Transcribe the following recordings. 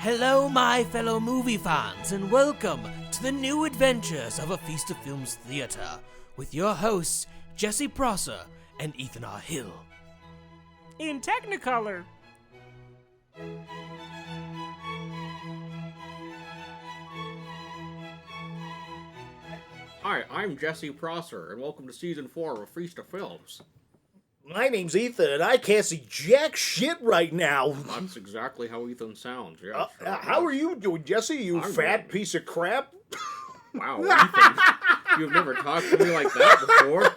Hello, my fellow movie fans, and welcome to the new adventures of A Feast of Films Theatre with your hosts, Jesse Prosser and Ethan R. Hill. In Technicolor. Hi, I'm Jesse Prosser, and welcome to Season 4 of A Feast of Films. My name's Ethan, and I can't see jack shit right now. That's exactly how Ethan sounds, yes. How are you doing, Jesse, you I'm fat good. piece of crap? Wow, Ethan, you've never talked to me like that before?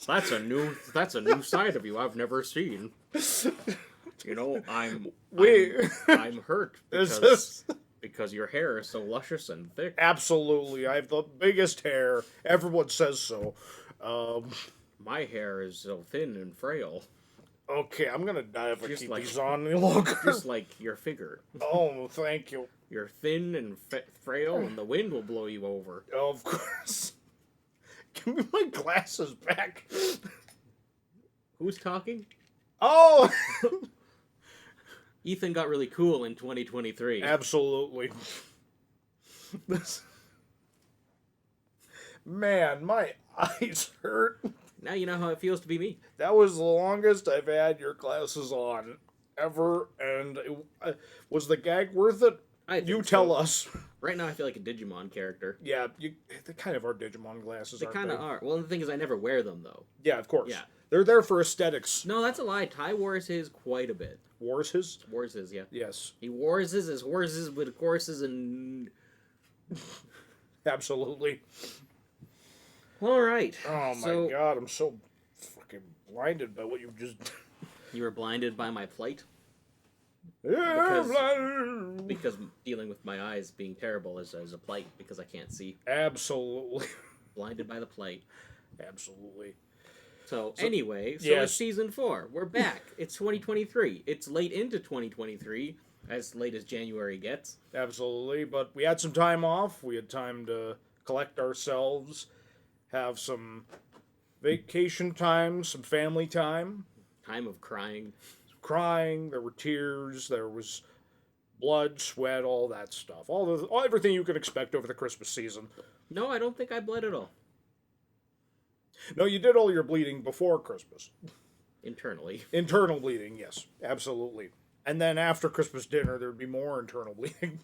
That's a new side of you I've never seen. You know, I'm hurt because your hair is so luscious and thick. Absolutely, I have the biggest hair. Everyone says so. My hair is so thin and frail, Okay, I'm gonna die if I Just keep like- these on any longer. just like your figure. Oh, thank you. You're thin and frail, and the wind will blow you over. Of course. Give me my glasses back. Who's talking? Oh! Ethan got really cool in 2023. Absolutely. Man, my eyes hurt. Now you know how it feels to be me. That was the longest I've had your glasses on ever, and was the gag worth it? I think You so. tell us. Right now I feel like a Digimon character. Yeah, they kind of are Digimon glasses, They aren't kind of are. Well, the thing is I never wear them, though. Yeah, of course. Yeah. They're there for aesthetics. No, that's a lie. Ty wears his quite a bit. Wars his? Wears his, yeah. Yes, He wears his horses with horses and... absolutely. All right. Oh my god, I'm so fucking blinded by what you just... You were blinded by my plight? Yeah, Because dealing with my eyes being terrible is a plight because I can't see. absolutely. Blinded by the plight. Absolutely. So anyway, so yes. it's Season 4. We're back. It's 2023. It's late into 2023, as late as January gets. Absolutely, but we had some time off. We had time to collect ourselves, have some vacation time, some family time. Time of crying. Crying, there were tears, there was blood, sweat, all that stuff. Everything you could expect over the Christmas season. No, I don't think I bled at all. No, you did all your bleeding before Christmas. Internally. Internal bleeding, yes, absolutely. And then after Christmas dinner, there'd be more internal bleeding.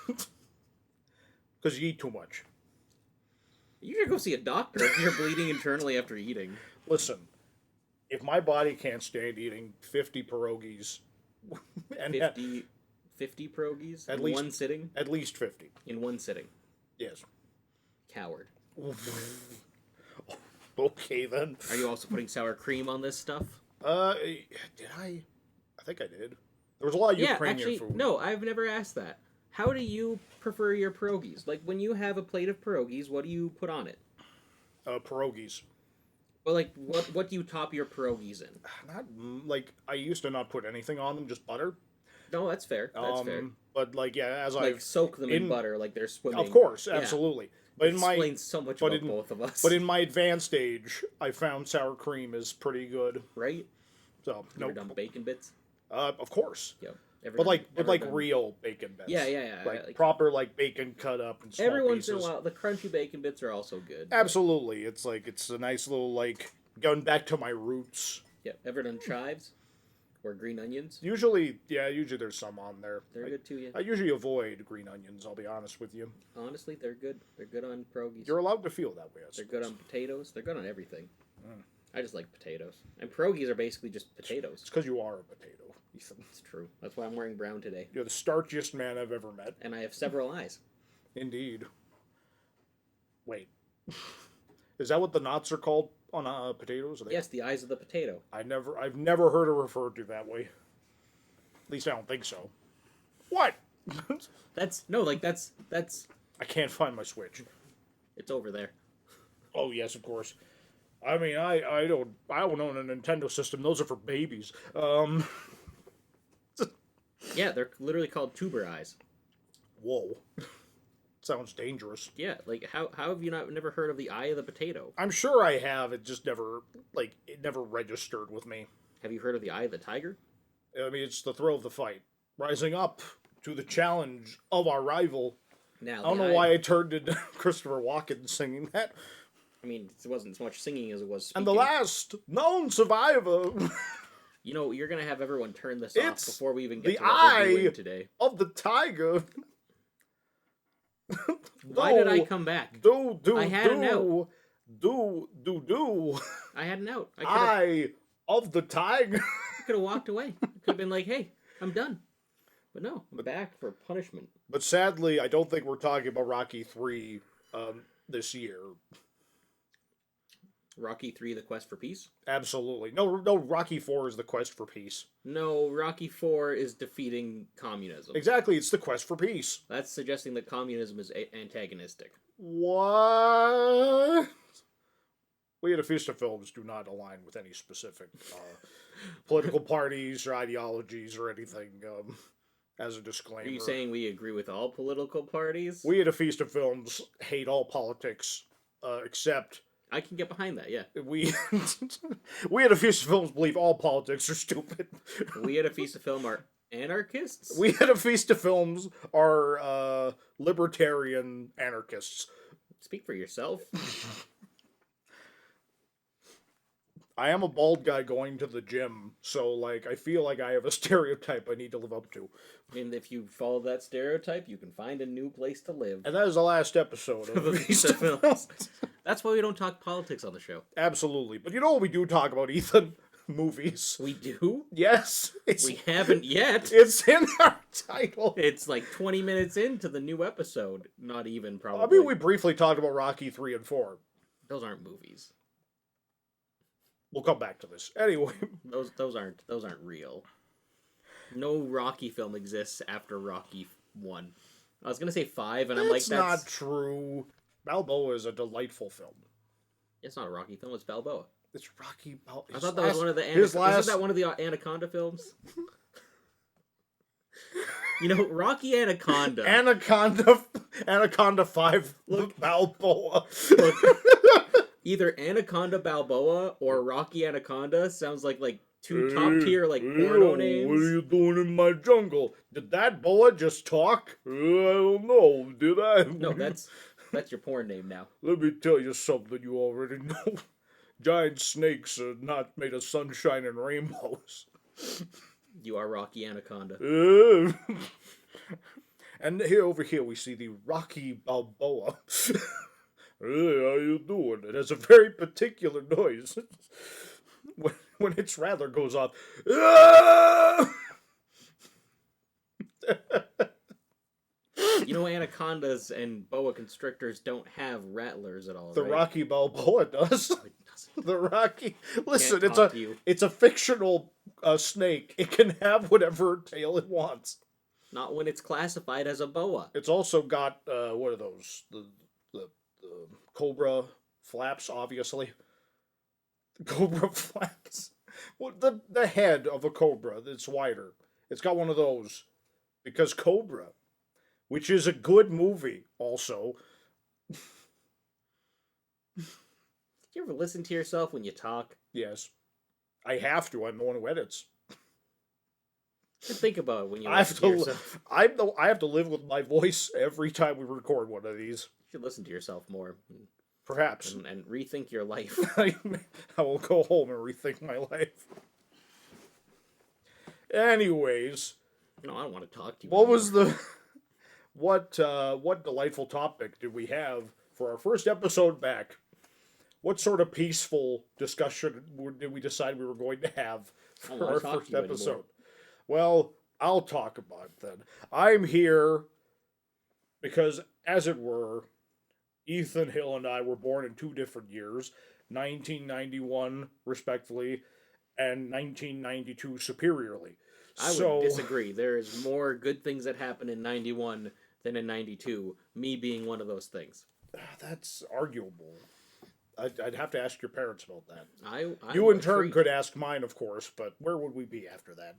Because you eat too much. You should go see a doctor if you're bleeding internally after eating. Listen, if my body can't stand eating 50 pierogies, and 50 pierogies At in least- one sitting? at least 50, In one sitting. yes. Coward. Okay, then. Are you also putting sour cream on this stuff? Did I? I think I did. There was a lot of Ukrainian food. No, I've never asked that. How do you prefer your pierogies? Like, when you have a plate of pierogies, what do you put on it? Pierogies. Well, like, what do you top your pierogies in? Not like I used to not put anything on them, just butter. No, that's fair. That's fair. But like as Like, soak them in in- butter like they're swimming. of course, Yeah. absolutely. But in my Explains so much but about in- both of us. but in my advanced age, I found sour cream is pretty good. Right? So Never no, done bacon bits? of course. Yep. But like real bacon bits. Yeah. Like, Like, proper like bacon cut up and small every once pieces. in a while, the crunchy bacon bits are also good. Absolutely, it's a nice little like going back to my roots. Yeah. Ever done chives? Or green onions? Usually there's some on there. They're good too, yeah. I usually avoid green onions, I'll be honest with you. Honestly, they're good. They're good on pierogies. You're allowed to feel that way, I They're suppose. good on potatoes. They're good on everything. I just like potatoes. And pierogies are basically just potatoes. It's because you are a potato, Ethan. It's true. That's why I'm wearing brown today. You're the starchiest man I've ever met. And I have several eyes. Indeed. Wait. Is that what the knots are called on potatoes? Are they- Yes, the eyes of the potato. I've never heard it referred to that way. At least I don't think so. What? That's I can't find my Switch. it's over there. Oh yes, of course. I mean, I don't own a Nintendo system. Those are for babies. Yeah, they're literally called tuber eyes. Whoa. Sounds dangerous. Yeah, like how have you never heard of the eye of the potato? I'm sure I have. It just never registered with me. Have you heard of the eye of the tiger? I mean, it's the thrill of the fight. Rising up to the challenge of our rival. Now, I don't know why I turned into Christopher Walken singing that. I mean, it wasn't so much singing as it was speaking. And the last known survivor. You know, you're going to have everyone turn this off before we even get the to what we're doing eye today. of the tiger. Why did I come back? I had an out. I had an out. Eye of the tiger. I could have walked away. I could have been like, hey, I'm done. But no, I'm back for punishment. But sadly, I don't think we're talking about Rocky 3 this year. Rocky 3, The Quest for Peace? Absolutely. No, Rocky 4 is The Quest for Peace. No, Rocky 4 is defeating communism. Exactly, it's The Quest for Peace. That's suggesting that communism is antagonistic. What? We at Afista Films do not align with any specific political parties or ideologies or anything, as a disclaimer. Are you saying we agree with all political parties? We at Afista Films hate all politics, except... I can get behind that, yeah. We at Afista Films believe all politics are stupid. We at Afista Film are anarchists? We at Afista Films are libertarian anarchists. Speak for yourself. I am a bald guy going to the gym, so, like, I feel like I have a stereotype I need to live up to. And if you follow that stereotype, you can find a new place to live. And that is the last episode of Afista Films. That's why we don't talk politics on the show. Absolutely. But you know what we do talk about, Ethan? Movies. We do? Yes. We haven't yet. It's in our title. It's like 20 minutes into the new episode. Not even, probably. I mean, we briefly talked about Rocky 3 and 4. Those aren't movies. We'll come back to this. Anyway. Those aren't real. No Rocky film exists after Rocky 1. I was going to say 5, and I'm like, that's not true. Balboa is a delightful film. It's not a Rocky film, it's Balboa. It's Rocky Balboa. I thought that was one of the Isn't that one of the Anaconda films? You know, Rocky Anaconda. Anaconda 5 Balboa. Look, either Anaconda Balboa or Rocky Anaconda sounds like two top tier porno names. What are you doing in my jungle? Did that boa just talk? I don't know. Did I? No, that's your porn name now. Let me tell you something you already know. Giant snakes are not made of sunshine and rainbows. You are Rocky Anaconda. And over here we see the Rocky Balboa. Hey, how you doing? It has a very particular noise. When its rattler goes off. You know, anacondas and boa constrictors don't have rattlers at all. The right? Rocky Balboa does. No, it doesn't. The Rocky. Listen, Can't it's a fictional snake. It can have whatever tail it wants. Not when it's classified as a boa. It's also got what are those? The cobra flaps, obviously. Cobra flaps. Well, the head of a cobra that's wider. It's got one of those. Because Cobra, which is a good movie, also. Do you ever listen to yourself when you talk? Yes. I have to. I'm the one who edits. Just think about it when you I have listen to to. yourself. I have to live with my voice every time we record one of these. You should listen to yourself more. Perhaps. And rethink your life. I will go home and rethink my life. Anyways. No, I don't want to talk to you. What anymore. was the... What delightful topic did we have for our first episode back? What sort of peaceful discussion did we decide we were going to have for our first episode? Anymore. Well, I'll talk about it then. I'm here because, as it were, Ethan Hill and I were born in 2 different years, 1991, respectfully, and 1992, superiorly. I would disagree. There is more good things that happen in 91 than in 92, me being one of those things. That's arguable. I'd have to ask your parents about that. You in turn could ask mine, of course, but where would we be after that?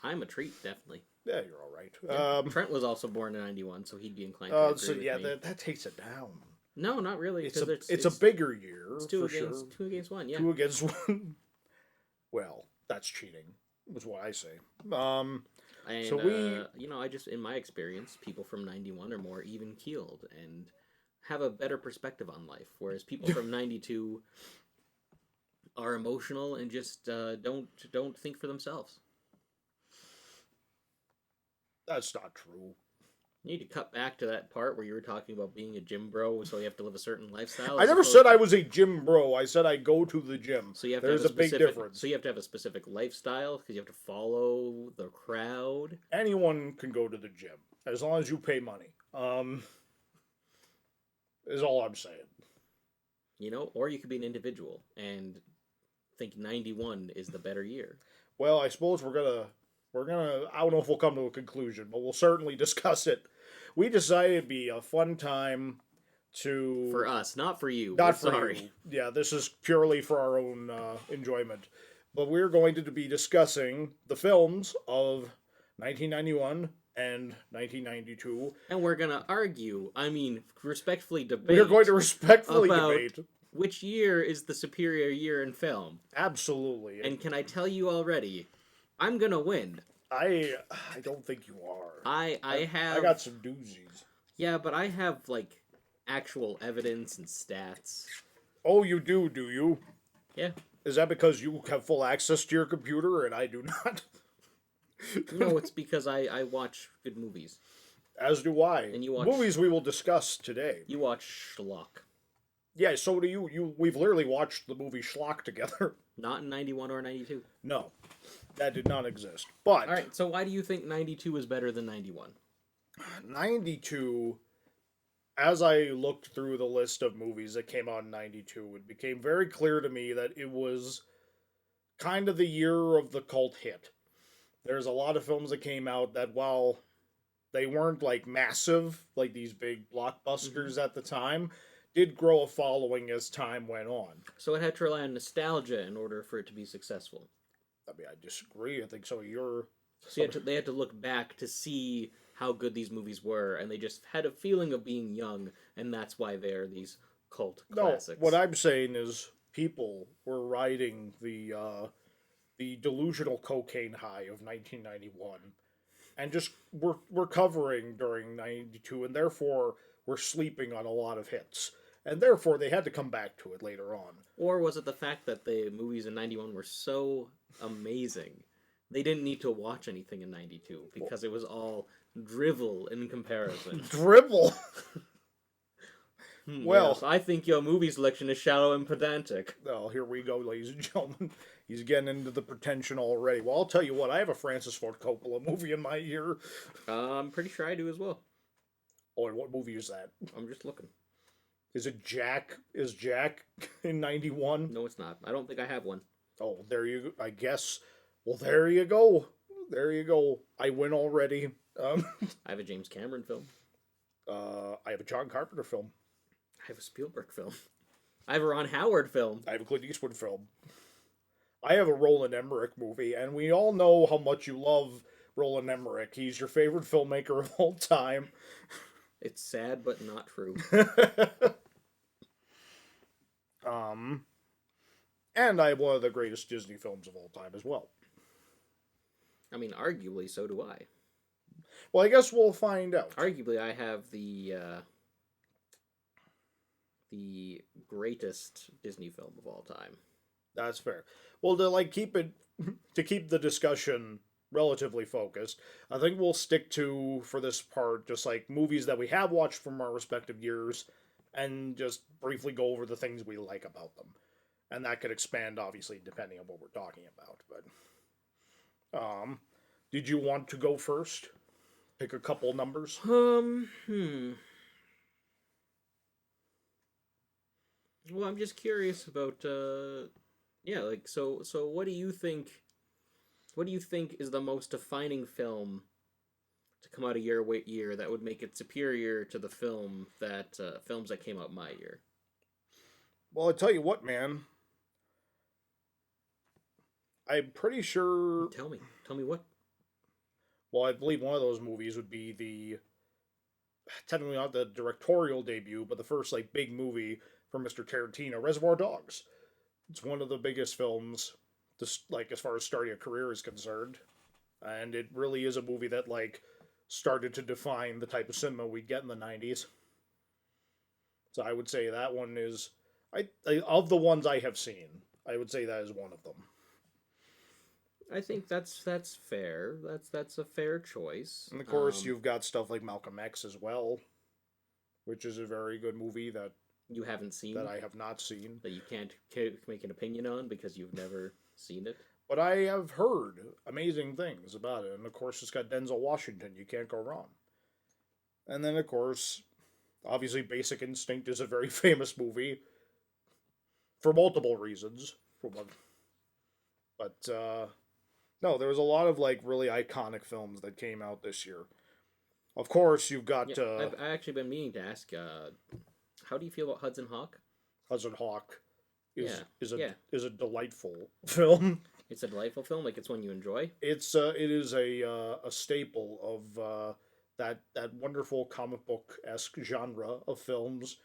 I'm a treat, definitely. Yeah, you're all right. Yeah. Trent was also born in 91, so he'd be inclined to agree with me. That takes it down. No, not really. It's a bigger year, it's for sure. 2 against 1, yeah. 2 against 1. Well, that's cheating, is what I say. I And, So I just, in my experience, people from 91 are more even-keeled and have a better perspective on life, whereas people from 92 are emotional and just don't think for themselves. That's not true. You need to cut back to that part where you were talking about being a gym bro, so you have to live a certain lifestyle. I never said I was a gym bro. I said I go to the gym. So you have There's to have a big difference. So you have to have a specific lifestyle because you have to follow the crowd. Anyone can go to the gym as long as you pay money. Is all I'm saying. Or you could be an individual and think 91 is the better year. Well, I suppose we're gonna. I don't know if we'll come to a conclusion, but we'll certainly discuss it. We decided it'd be a fun time to for us, not for you. Not we're for sorry. you. Yeah, this is purely for our own enjoyment. But we're going to be discussing the films of 1991 and 1992. And we're gonna argue. Respectfully debate. We're going to respectfully about debate which year is the superior year in film. Absolutely. And can I tell you already? I'm gonna win. I don't think you are. I got some doozies. Yeah, but I have actual evidence and stats. Oh, you do you? Yeah. Is that because you have full access to your computer and I do not? No, it's because I watch good movies. As do I. And you watch movies we will discuss today. You watch schlock. Yeah, so do you. We've literally watched the movie Schlock together. Not in 91 or 92. No. That did not exist. But all right, so why do you think 92 is better than 91? 92, as I looked through the list of movies that came out in 92, it became very clear to me that it was kind of the year of the cult hit. There's a lot of films that came out that, while they weren't massive, like these big blockbusters at the time, did grow a following as time went on. So it had to rely on nostalgia in order for it to be successful. I disagree. I think so. They had to look back to see how good these movies were, and they just had a feeling of being young, and that's why they're these cult classics. No, what I'm saying is people were riding the delusional cocaine high of 1991, and just were recovering during 92, and therefore were sleeping on a lot of hits. And therefore, they had to come back to it later on. Or was it the fact that the movies in 91 were so amazing, they didn't need to watch anything in 92, because it was all drivel in comparison. Drivel? Well, yes, I think your movie selection is shallow and pedantic. Well, here we go, ladies and gentlemen. He's getting into the pretension already. Well, I'll tell you what, I have a Francis Ford Coppola movie in my year. I'm pretty sure I do as well. Oh, and what movie is that? I'm just looking. Is it Jack? Is Jack in 91? No, it's not. I don't think I have one. Oh, there you go. I guess. Well, there you go. There you go. I win already. I have a James Cameron film. I have a John Carpenter film. I have a Spielberg film. I have a Ron Howard film. I have a Clint Eastwood film. I have a Roland Emmerich movie, and we all know how much you love Roland Emmerich. He's your favorite filmmaker of all time. It's sad, but not true. And I have one of the greatest Disney films of all time as well. Arguably, so do I. Well, I guess we'll find out. Arguably, I have the greatest Disney film of all time. That's fair. Well, to keep the discussion relatively focused, I think we'll stick to, for this part, just movies that we have watched from our respective years, and just briefly go over the things we like about them. And that could expand, obviously, depending on what we're talking about. But, did you want to go first? Pick a couple numbers? Well, I'm just curious about, so what do you think, is the most defining film to come out a year that would make it superior to the films that came out my year? Well, I tell you what, man. I'm pretty sure... Tell me what? Well, I believe one of those movies would be technically not the directorial debut, but the first, big movie from Mr. Tarantino, Reservoir Dogs. It's one of the biggest films, just, as far as starting a career is concerned. And it really is a movie that, like, started to define the type of cinema we get in the 90s. So I would say that one is, of the ones I have seen, I would say that is one of them. I think that's fair. That's a fair choice. And of course, you've got stuff like Malcolm X as well, which is a very good movie that you haven't seen, that I have not seen, that you can't make an opinion on because you've never seen it. But I have heard amazing things about it, and of course, it's got Denzel Washington. You can't go wrong. And then, of course, obviously, Basic Instinct is a very famous movie for multiple reasons. For one, but no, there was a lot of like really iconic films that came out this year. Of course, you've got. I've actually been meaning to ask, how do you feel about Hudson Hawk? Hudson Hawk is a delightful film. It's a delightful film. Like, it's one you enjoy. It is a staple of that wonderful comic book-esque genre of films.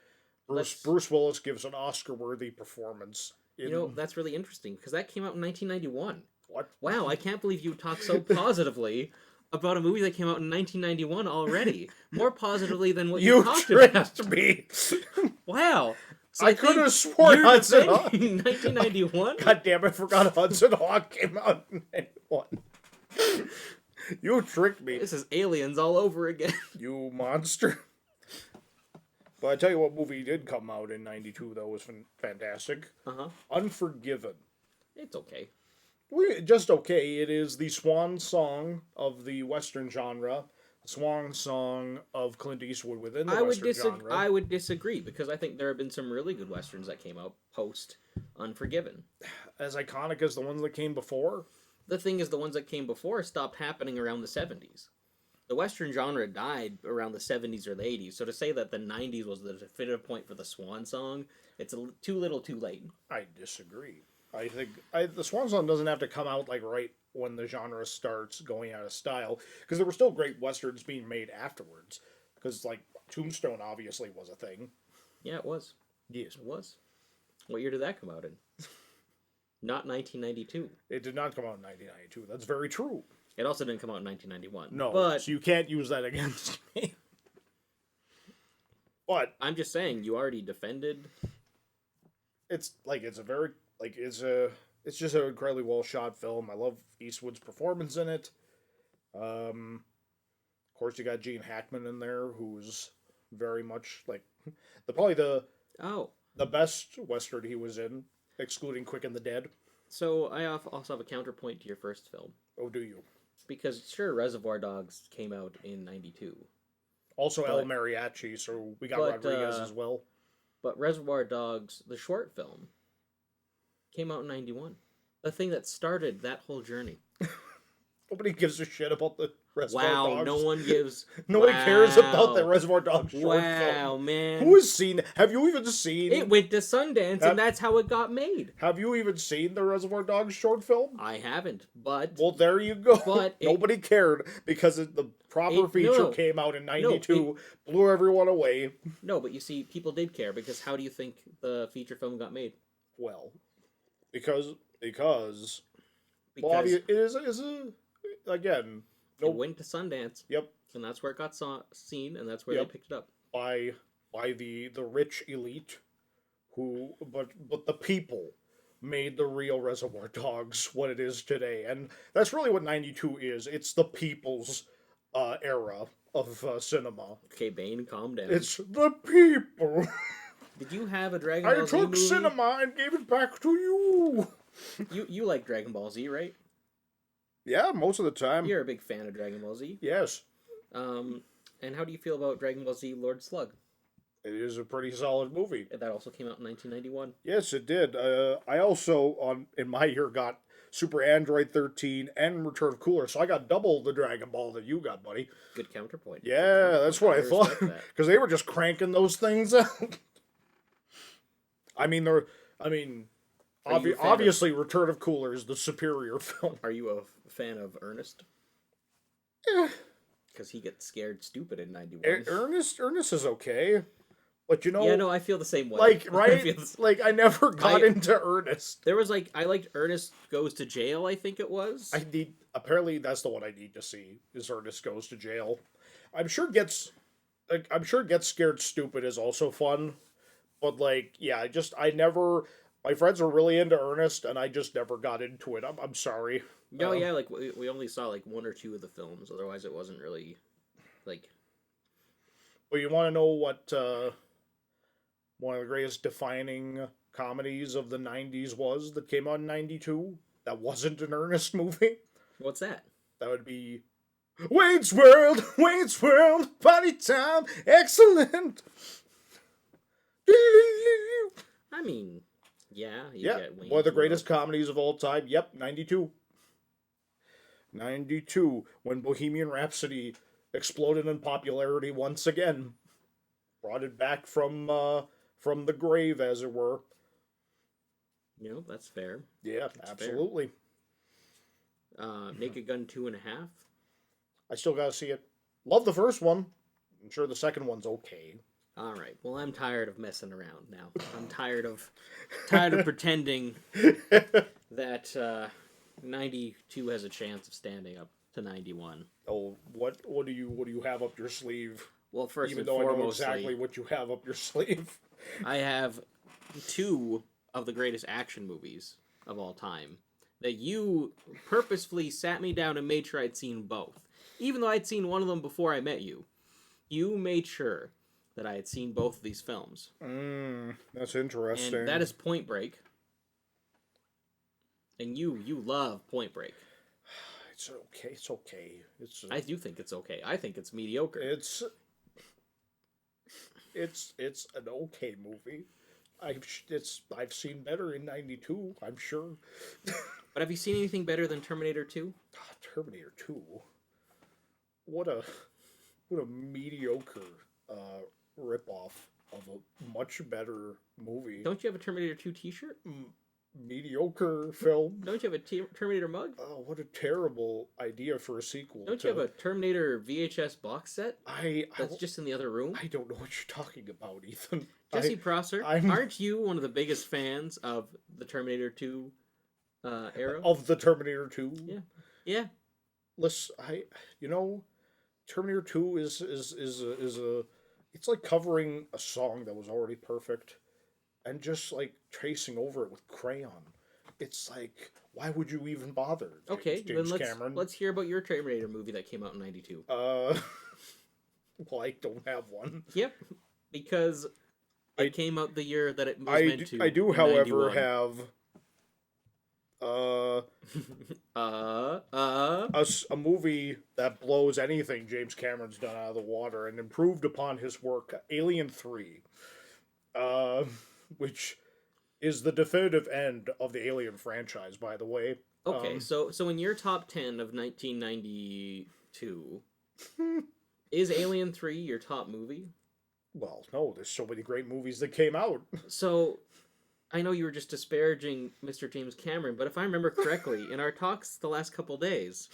Bruce Willis gives an Oscar-worthy performance. That's really interesting because that came out in 1991. What? Wow, I can't believe you talk so positively about a movie that came out in 1991 already. More positively than what you talked about. You tricked me. Wow. So I could have sworn Hudson Hawk. 1991? God damn it, I forgot Hudson Hawk came out in 91. You tricked me. This is Aliens all over again. You monster. But I tell you what movie did come out in 92, though, was fantastic. Uh-huh. Unforgiven. It's okay. Just okay. It is the swan song of the Western genre. The swan song of Clint Eastwood within the Western genre. I would disagree, because I think there have been some really good Westerns that came out post Unforgiven. As iconic as the ones that came before? The thing is, the ones that came before stopped happening around the 70s. The Western genre died around the 70s or the 80s, so to say that the 90s was the definitive point for the swan song, it's too little too late. I disagree. I think the swan song doesn't have to come out like right when the genre starts going out of style, because there were still great Westerns being made afterwards, because like Tombstone obviously was a thing. Yeah, it was. Yes. It was. What year did that come out in? Not 1992. It did not come out in 1992. That's very true. It also didn't come out in 1991. No, but so you can't use that against me. But I'm just saying, you already defended. It's just an incredibly well shot film. I love Eastwood's performance in it. Of course, you got Gene Hackman in there, who's very much like probably the best Western he was in, excluding Quick and the Dead. So I also have a counterpoint to your first film. Oh, do you? Because sure, Reservoir Dogs came out in 92. Also El Mariachi, so we got Rodriguez as well. But Reservoir Dogs, the short film, came out in 91. The thing that started that whole journey. Nobody gives a shit about the Reservoir Dogs. Wow, no one gives... Nobody cares about the Reservoir Dogs short film. Wow, man. Who has seen... Have you even seen... It went to Sundance, and that's how it got made. Have you even seen the Reservoir Dogs short film? I haven't, but... Well, there you go. But nobody cared, because the proper feature came out in 92, blew everyone away. No, but you see, people did care, because how do you think the feature film got made? Well, because well, it is again. It went to Sundance. Yep. And that's where it got seen, and that's where they picked it up. By the rich elite, but the people made the real Reservoir Dogs what it is today, and that's really what 92 is. It's the people's era of cinema. Okay, Bane, calm down. It's the people. Did you have a Dragon Ball Z movie? I took cinema and gave it back to you. You like Dragon Ball Z, right? Yeah, most of the time. You're a big fan of Dragon Ball Z. Yes. And how do you feel about Dragon Ball Z Lord Slug? It is a pretty solid movie. That also came out in 1991. Yes, it did. I also, in my year, got Super Android 13 and Return of Cooler, so I got double the Dragon Ball that you got, buddy. Good counterpoint. Yeah, that's what I thought. Because they were just cranking those things out. Obviously, Return of Cooler is the superior film. Are you a fan of Ernest? Because he gets scared stupid in 91. Ernest is okay, But you know, Yeah, no, I feel the same way. like, I right? feel the same- Like, I never got into Ernest. There was like I liked Ernest Goes to Jail. I think it was. Apparently that's the one I need to see. Is Ernest Goes to Jail? I'm sure Gets Scared Stupid is also fun, but like, yeah, I never. My friends were really into Ernest, and I just never got into it. I'm sorry. No, yeah, like we only saw like one or two of the films. Otherwise, it wasn't really like. But you want to know what one of the greatest defining comedies of the '90s was that came out in '92? That wasn't an Ernest movie. What's that? That would be Wayne's World, party time, excellent. I mean, yeah, you Yeah, get Wayne's one of the World. greatest comedies of all time. Yep, 92. 92, when Bohemian Rhapsody exploded in popularity once again. Brought it back from the grave, as it were. You know, that's fair. Yeah, That's absolutely. Naked Gun 2.5. I still gotta see it. Love the first one. I'm sure the second one's okay. All right. Well, I'm tired of messing around now. I'm tired of pretending that 92 has a chance of standing up to 91. Oh, what do you have up your sleeve? Well, first Even and though I know foremost, exactly what you have up your sleeve. I have two of the greatest action movies of all time that you purposefully sat me down and made sure I'd seen both. Even though I'd seen one of them before I met you, you made sure that I had seen both of these films. That's interesting. And that is Point Break. And you love Point Break. It's okay. It's okay. I do think it's okay. I think it's mediocre. It's an okay movie. I've seen better in '92. I'm sure. But have you seen anything better than Terminator 2? Terminator 2. What a mediocre ripoff of a much better movie. Don't you have a Terminator 2 t-shirt? Mediocre film. Don't you have a Terminator mug? Oh, what a terrible idea for a sequel. Don't you have a Terminator VHS box set? That's just in the other room? I don't know what you're talking about, Ethan. Jesse Prosser, aren't you one of the biggest fans of the Terminator 2 era? Of the Terminator 2? Yeah. Yeah. Listen, Terminator 2 is it's like covering a song that was already perfect and just like tracing over it with crayon. It's like, why would you even bother? James then Cameron? let's hear about your Terminator movie that came out in '92. Well, I don't have one. Yep, because it came out the year that it was meant to. I do, in however, 91. have a movie that blows anything James Cameron's done out of the water and improved upon his work, Alien 3, which is the definitive end of the Alien franchise, by the way. Okay, so in your top 10 of 1992, is Alien 3 your top movie? Well, no, there's so many great movies that came out. So, I know you were just disparaging Mr. James Cameron, but if I remember correctly, in our talks the last couple days,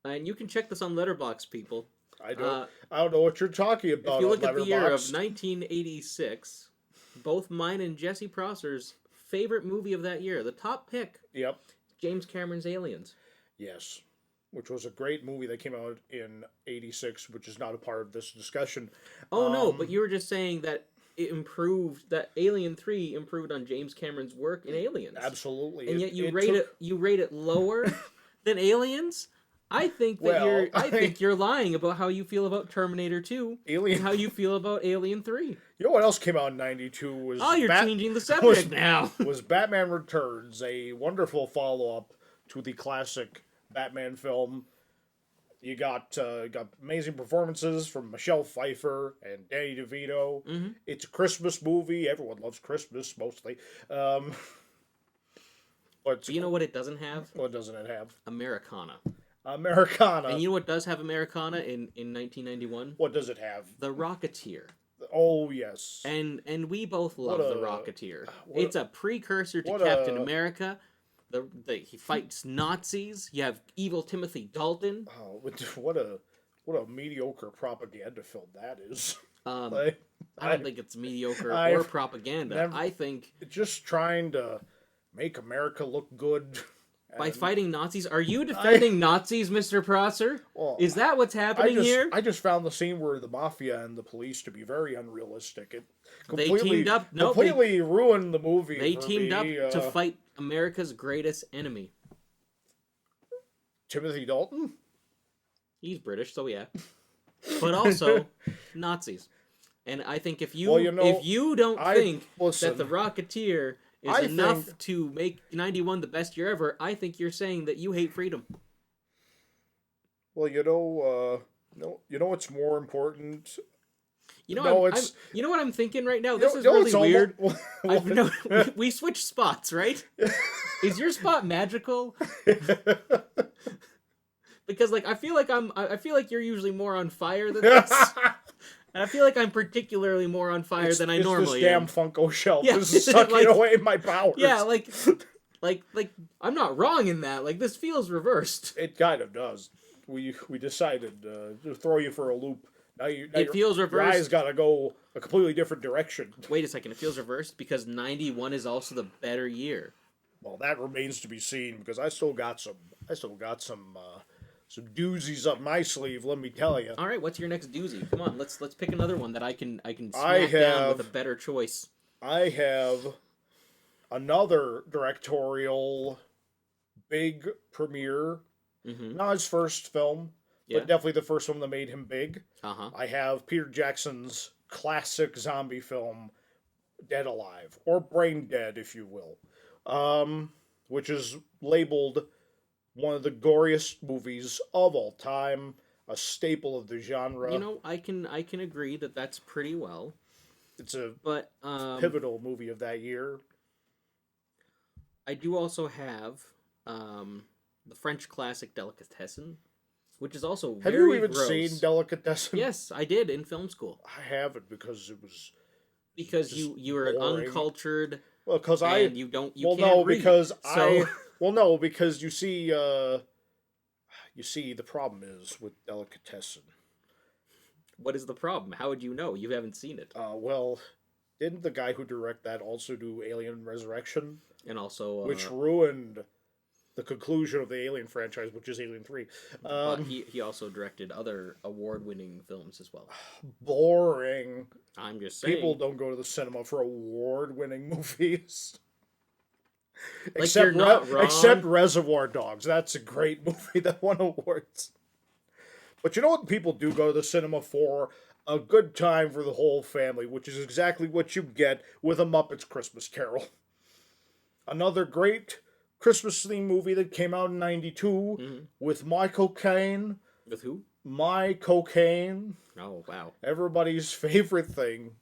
and you can check this on Letterboxd, people. I don't know what you're talking about. If you look at the year of Letterboxd. 1986, both mine and Jesse Prosser's favorite movie of that year, the top pick, Yep. James Cameron's Aliens. Yes. Which was a great movie that came out in '86, which is not a part of this discussion. Oh no, but you were just saying that it improved, that Alien 3 improved on James Cameron's work in Aliens. Absolutely. And yet you rate it lower than Aliens? I think that I think you're lying about how you feel about Terminator 2 and how you feel about Alien 3. You know what else came out in '92 was You're changing the subject now. was Batman Returns, a wonderful follow-up to the classic Batman film. You got amazing performances from Michelle Pfeiffer and Danny DeVito. Mm-hmm. It's a Christmas movie. Everyone loves Christmas, mostly. But you know what it doesn't have? What doesn't it have? Americana. Americana. And you know what does have Americana in 1991? What does it have? The Rocketeer. Oh, yes. And we both love The Rocketeer. It's a precursor to what Captain a- America. He fights Nazis. You have evil Timothy Dalton. Oh, what a mediocre propaganda film that is. Like, I don't think it's mediocre or I've propaganda. never- I think just trying to make America look good. by and fighting Nazis, are you defending Nazis, Mr. Prosser? Well, Is that what's happening here? I just found the scene where the mafia and the police to be very unrealistic. It They completely, teamed up. No, completely ruined the movie. they for teamed me. up to fight America's greatest enemy. Timothy Dalton. He's British, so yeah. But also Nazis. And I think if you Well, you know, if you don't think listen, that the Rocketeer is enough to make 91 the best year ever, I think you're saying that you hate freedom. Well, you know what's more important. You know, No, you know what I'm thinking right now. You This know- is you know, really it's weird. almost- We switched spots, right? Is your spot magical? Because like I feel like you're usually more on fire than this, and I feel like I'm particularly more on fire than I normally this damn am. Funko shelf. Yeah, This is sucking like- away my powers. Yeah, like I'm not wrong in that. Like this feels reversed. It kind of does. We decided to throw you for a loop. Now It feels Your reversed. eyes gotta go a completely different direction. Wait a second, it feels reversed because 91 is also the better year. Well, that remains to be seen because I still got some doozies up my sleeve. Let me tell you. All right, what's your next doozy? Come on, let's pick another one that I can smack I down with have- a better choice. I have another directorial big premiere. Mm-hmm. Not his first film, Yeah. but definitely the first one that made him big. Uh-huh. I have Peter Jackson's classic zombie film, Dead Alive, or Brain Dead, if you will, which is labeled one of the goriest movies of all time, a staple of the genre. You know, I can agree that that's pretty well. It's a But pivotal movie of that year. I do also have the French classic Delicatessen, which is also Have very you even gross. seen Delicatessen? Yes, I did in film school. I haven't because it was Because just you are an boring. uncultured well because and you can't no read. because So no because you see the problem is with Delicatessen. what is the problem? How would you know? You haven't seen it. Well, didn't the guy who directed that also do Alien Resurrection, And also which ruined the conclusion of the Alien franchise, which is Alien 3? but he also directed other award-winning films as well. Boring. I'm just saying. People don't go to the cinema for award-winning movies. Like, you're not wrong. Except Reservoir Dogs. That's a great movie that won awards. But you know what people do go to the cinema for? A good time for the whole family, which is exactly what you get with A Muppets Christmas Carol. Another great Christmas-themed movie that came out in 92 with Michael Caine. With who? Michael Caine. Oh, wow. Everybody's favorite thing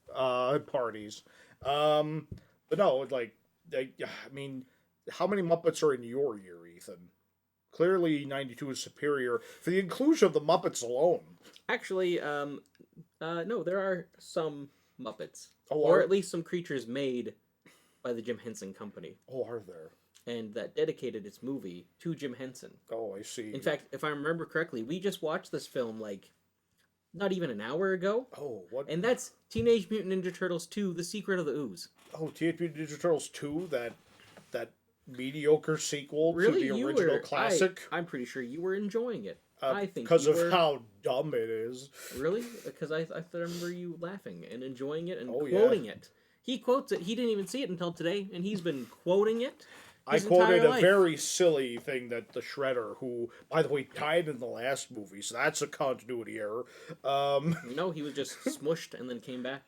at parties. But no, like, I mean, how many Muppets are in your year, Ethan? Clearly, 92 is superior for the inclusion of the Muppets alone. Actually, no, there are some Muppets. Oh, or are- at least some creatures made by the Jim Henson Company. Oh, are there? And that dedicated its movie to Jim Henson. Oh, I see. In fact, if I remember correctly, we just watched this film, like, not even an hour ago. Oh, what? And that's Teenage Mutant Ninja Turtles 2, The Secret of the Ooze. Oh, Teenage Mutant Ninja Turtles 2, that mediocre sequel Really? to the You original were, classic. I'm pretty sure you were enjoying it. I think because you of were. how dumb it is. Really? Because I remember you laughing and enjoying it and Oh, yeah. quoting it. He quotes it. He didn't even see it until today, and he's been quoting it. I his quoted entire a life. very silly thing that the Shredder, who, by the way, died in the last movie, so that's a continuity error. No, he was just smushed and then came back.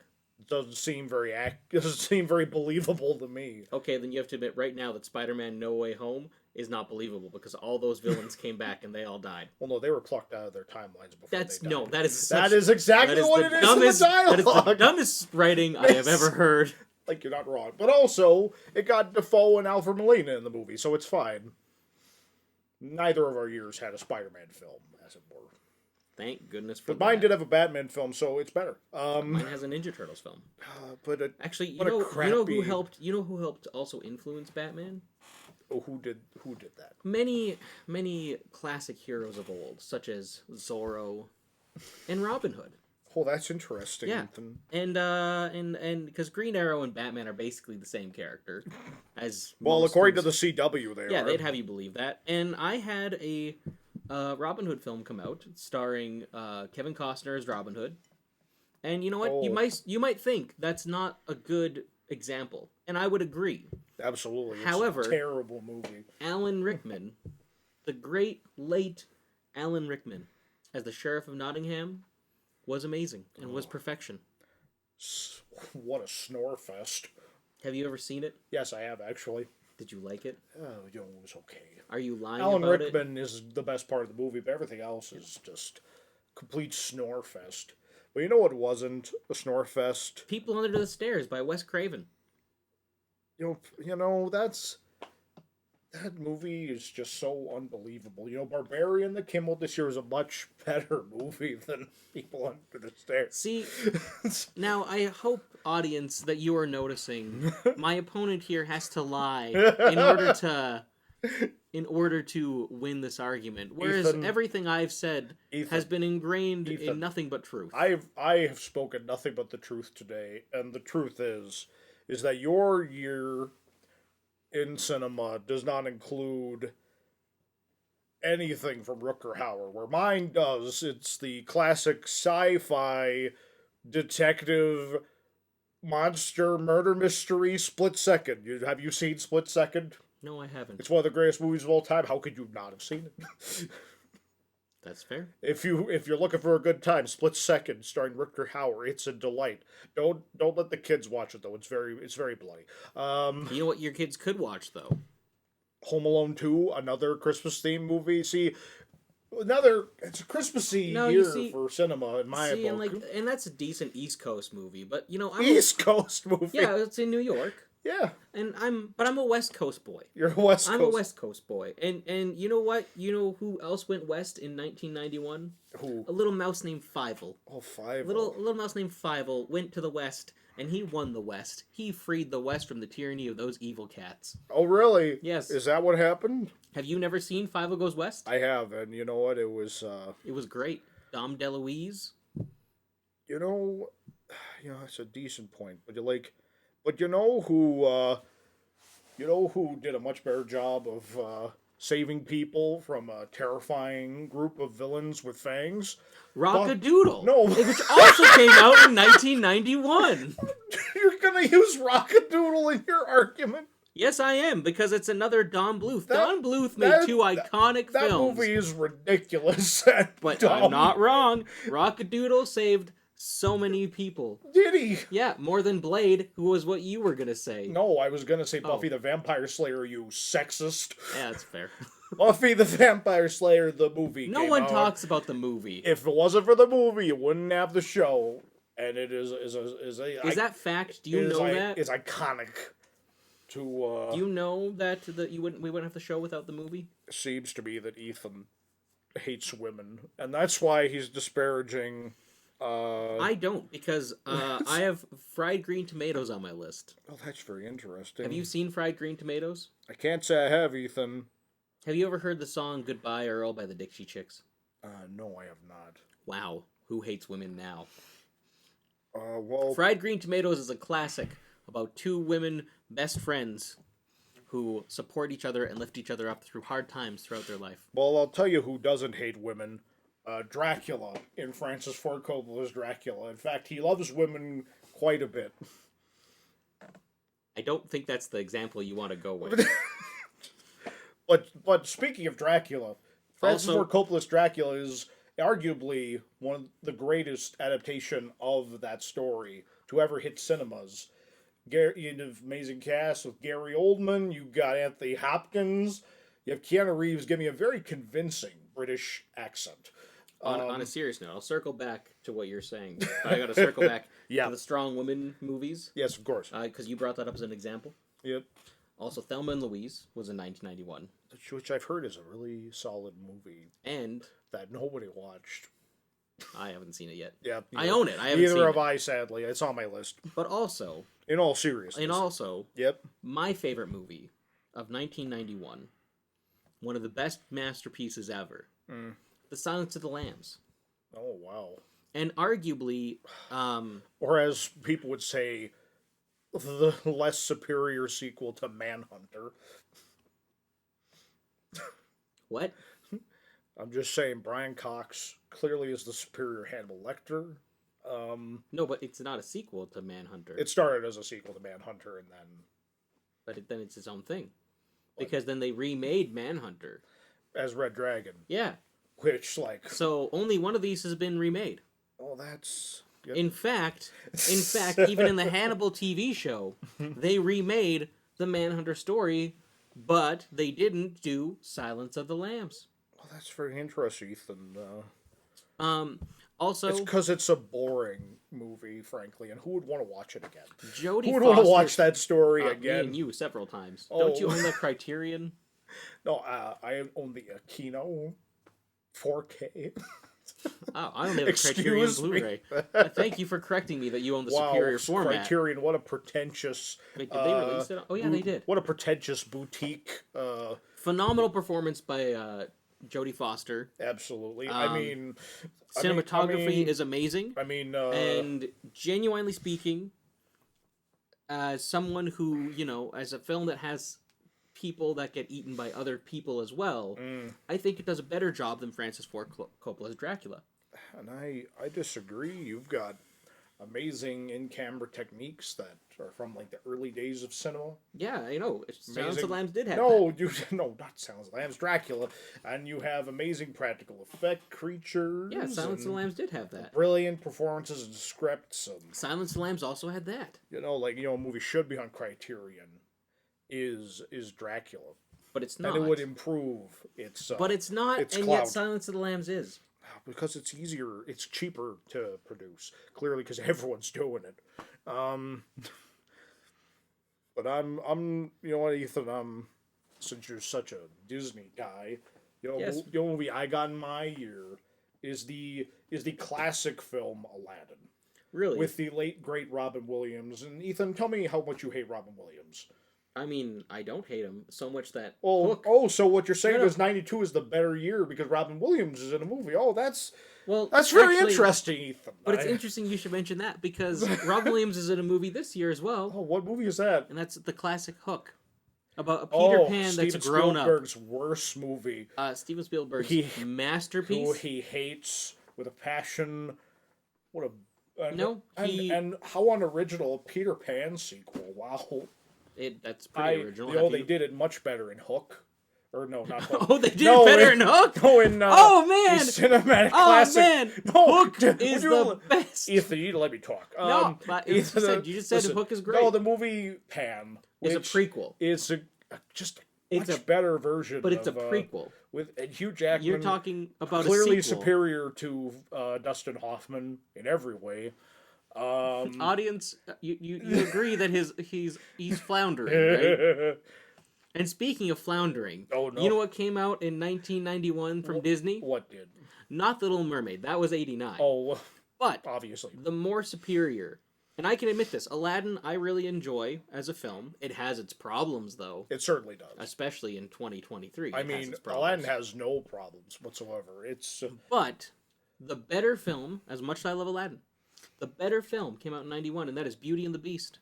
Doesn't seem very believable to me. Okay, then you have to admit right now that Spider-Man No Way Home is not believable because all those villains came back and they all died. Well, no, they were plucked out of their timelines before That's they died. no, that is That such, is exactly that is what the it is dumbest, in the That is the dialogue. dumbest writing I have ever heard. Like, you're not wrong. But also, it got Defoe and Alfred Molina in the movie, so it's fine. Neither of our years had a Spider-Man film, as it were. Thank goodness for But mine that. did have a Batman film, so it's better. Mine has a Ninja Turtles film. But Actually, you What a know crappy- who helped? You know who helped also influence Batman? who did that? Many classic heroes of old, such as Zorro and Robin Hood. Oh, that's interesting. Yeah, Ethan. and because Green Arrow and Batman are basically the same character, as Well, most according to films- the CW, they yeah, are. they'd have you believe that. And I had a Robin Hood film come out starring Kevin Costner as Robin Hood, and you know what? Oh. You might think that's not a good example, and I would agree. Absolutely. It's However, a terrible movie. Alan Rickman, the great late Alan Rickman, as the Sheriff of Nottingham, was amazing and was perfection. What a snore fest. Have you ever seen it? Yes, I have, actually. Did you like it? Oh, it was okay. Are you lying Alan about Rickman is the best part of the movie, but everything else is just complete snore fest. But you know what wasn't a snore fest? it? People Under the Stairs by Wes Craven. That movie is just so unbelievable. Barbarian the Kimmel this year is a much better movie than People Under the Stairs. See, now I hope, audience, that you are noticing my opponent here has to lie in order to win this argument. Whereas Ethan, everything I've said has been ingrained in Ethan, nothing but truth. I have spoken nothing but the truth today, and the truth is that your year in cinema does not include anything from Rutger Hauer, where mine does. It's the classic sci-fi detective monster murder mystery Split Second. Have you seen Split Second? No, I haven't. It's one of the greatest movies of all time. How could you not have seen it? That's fair. If you're looking for a good time, Split Second, starring Rutger Hauer, it's a delight. Don't let the kids watch it though. It's very bloody. You know what your kids could watch though? Home Alone 2, another Christmas themed movie. See, it's a Christmassy year for cinema in my book. And that's a decent East Coast movie, but East Coast movie. Yeah, it's in New York. Yeah. And I'm a West Coast boy. You're a West Coast. I'm a West Coast boy. And you know what? You know who else went west in 1991? Who? A little mouse named Fievel. Oh, Fievel. A little mouse named Fievel went to the West, and he won the West. He freed the West from the tyranny of those evil cats. Oh, really? Yes. Is that what happened? Have you never seen Fievel Goes West? I have, and you know what? It was great. Dom DeLuise. It's a decent point, but you know who did a much better job of saving people from a terrifying group of villains with fangs? Rockadoodle. No. Which also came out in 1991. You're gonna use Rockadoodle in your argument? Yes, I am, because it's another Don Bluth. Don Bluth made two iconic films. That movie is ridiculous. But I'm not wrong. Rockadoodle saved so many people. Did he? Yeah, more than Blade, who was what you were gonna say. No, I was gonna say Buffy the Vampire Slayer, you sexist. Yeah, that's fair. Buffy the Vampire Slayer, the movie. No one talks about the movie. If it wasn't for the movie, you wouldn't have the show. And it is that fact? Do you know that? It's iconic. Do you know that we wouldn't have the show without the movie? Seems to be that Ethan hates women, and that's why he's disparaging. I don't, because I have fried green tomatoes on my list. Oh, that's very interesting. Have you seen fried green tomatoes? I can't say I have, Ethan. Have you ever heard the song "Goodbye Earl" by the Dixie Chicks? No, I have not. Wow, who hates women now? Well, Fried Green Tomatoes is a classic about two women best friends who support each other and lift each other up through hard times throughout their life. Well, I'll tell you who doesn't hate women. Dracula in Francis Ford Coppola's Dracula. In fact, he loves women quite a bit. I don't think that's the example you want to go with. But speaking of Dracula, Francis Ford Coppola's Dracula is arguably one of the greatest adaptation of that story to ever hit cinemas. You have amazing cast with Gary Oldman, you got Anthony Hopkins, you have Keanu Reeves giving a very convincing British accent. On a serious note, I'll circle back to what you're saying. I got to circle back to the strong women movies. Yes, of course. Because you brought that up as an example. Yep. Also, Thelma and Louise was in 1991. Which I've heard is a really solid movie. And that nobody watched. I haven't seen it yet. Yeah. I own it. I haven't seen it. Neither have I, sadly. It's on my list. But also... In all seriousness. Yep. My favorite movie of 1991, one of the best masterpieces ever, The Silence of the Lambs. Oh, wow. And arguably, Or as people would say, the less superior sequel to Manhunter. what? I'm just saying, Brian Cox clearly is the superior Hannibal Lecter. No, but it's not a sequel to Manhunter. It started as a sequel to Manhunter, and then Then it's its own thing. Because then they remade Manhunter. as Red Dragon, Yeah. which, like, So only one of these has been remade. oh, that's... In fact, even in the Hannibal TV show, they remade the Manhunter story, but they didn't do Silence of the Lambs. Well, that's very interesting, Ethan. Also, It's because it's a boring movie, frankly, and who would want to watch it again? Jodie Who would Foster, want to watch that story Me again? and you several times. Oh. Don't you own the Criterion? No, I own the Aquino 4K. Oh, I don't have a Excuse Criterion me. Blu-ray. Thank you for correcting me that you own the Wow, superior format. Criterion, what a pretentious... Wait, did they release it? Oh yeah, they did. What a pretentious boutique. Phenomenal performance by Jodie Foster. Absolutely. Cinematography is amazing. And And genuinely speaking, as someone who, as a film that has people that get eaten by other people as well, I think it does a better job than Francis Ford Coppola's Dracula. and I disagree. You've got amazing in-camera techniques that are from like the early days of cinema. Yeah, I know. Silence of Amazing. the Lambs did have No, that. no, not Silence of the Lambs, Dracula, and you have amazing practical effect creatures. Yeah, Silence of the and Lambs did have that. brilliant performances and scripts. And, Silence of the Lambs also had that. a movie should be on Criterion. Is Dracula, But it's not. and it would improve its. But it's not, its and clout. yet Silence of the Lambs is. Because it's easier, it's cheaper to produce. Clearly, because everyone's doing it. But I'm, you know what, Ethan? Since you're such a Disney guy, Yes. the only movie I got in my ear is the classic film Aladdin Really? with the late great Robin Williams. And Ethan, tell me how much you hate Robin Williams. I mean, I don't hate him so much that Oh, Hook. so what you're saying No, no. is 92 is the better year because Robin Williams is in a movie. Oh, that's Well, very actually, interesting, Ethan. But it's interesting you should mention that because Rob Williams is in a movie this year as well, Oh, what movie is that? and that's the classic Hook about a Peter Pan Steven that's grown Spielberg's worst movie, up. Steven Spielberg's who masterpiece. he hates with a passion. What a No, he- and how unoriginal a Peter Pan sequel. Wow, That's pretty original. Have they you- did it much better in Hook, or no, not Hook. Oh, they did No, it better in Hook. No, in Oh, man! the cinematic Oh classic. man, No, Hook would is you- the best. Ethan, you need to let me talk. No, but you just said Hook is great. No, the movie Pan It's a which prequel. is just a It's much a- better version. But it's a of, prequel. with Hugh Jackman. You're talking about clearly a sequel. superior to Dustin Hoffman in every way. Audience, you agree that he's floundering, right? And speaking of floundering, Oh, no. you know what came out in 1991 from Disney? What did? Not The Little Mermaid. That was 89. Oh, But obviously. the more superior, and I can admit this, Aladdin I really enjoy as a film. It has its problems, though, It certainly does. especially in 2023. I It has mean, its problems. Aladdin has no problems whatsoever. It's But the better film, as much as I love Aladdin, the better film came out in 91, and that is Beauty and the Beast.